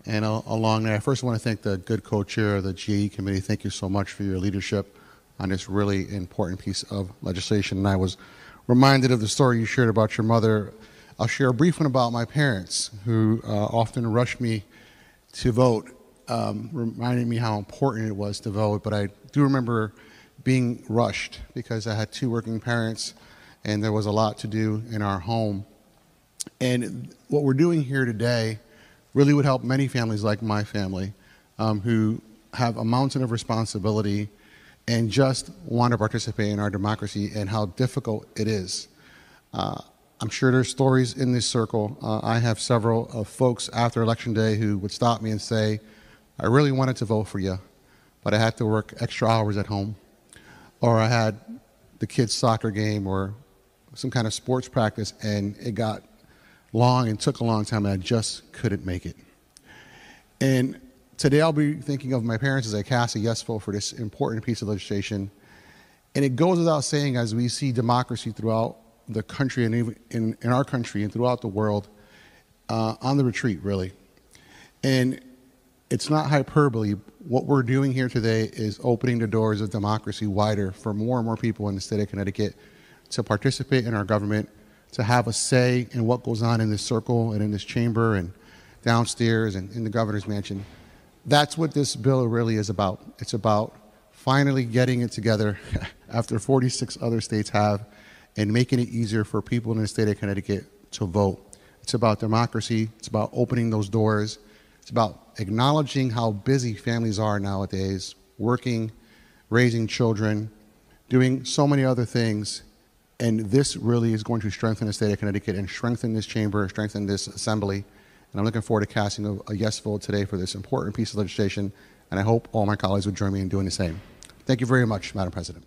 And along there, I first want to thank the good co-chair of the GAE committee. Thank you so much for your leadership on this really important piece of legislation. And I was reminded of the story you shared about your mother. I'll share a brief one about my parents, who often rushed me to vote, reminding me how important it was to vote. But I do remember being rushed because I had two working parents and there was a lot to do in our home. And what we're doing here today really would help many families like my family who have a mountain of responsibility and just want to participate in our democracy and how difficult it is. I'm sure there's stories in this circle. I have several of folks after Election Day who would stop me and say, I really wanted to vote for you, but I had to work extra hours at home, or I had the kids' soccer game or some kind of sports practice and it got long and took a long time and I just couldn't make it. And today I'll be thinking of my parents as I cast a yes vote for this important piece of legislation. And it goes without saying, as we see democracy throughout the country and even in our country and throughout the world on the retreat, really. And it's not hyperbole. What we're doing here today is opening the doors of democracy wider for more and more people in the state of Connecticut to participate in our government, to have a say in what goes on in this circle and in this chamber and downstairs and in the governor's mansion. That's what this bill really is about. It's about finally getting it together after 46 other states have and making it easier for people in the state of Connecticut to vote. It's about democracy. It's about opening those doors. It's about acknowledging how busy families are nowadays, working, raising children, doing so many other things. And this really is going to strengthen the state of Connecticut and strengthen this chamber, strengthen this assembly. And I'm looking forward to casting a yes vote today for this important piece of legislation. And I hope all my colleagues would join me in doing the same. Thank you very much, Madam President.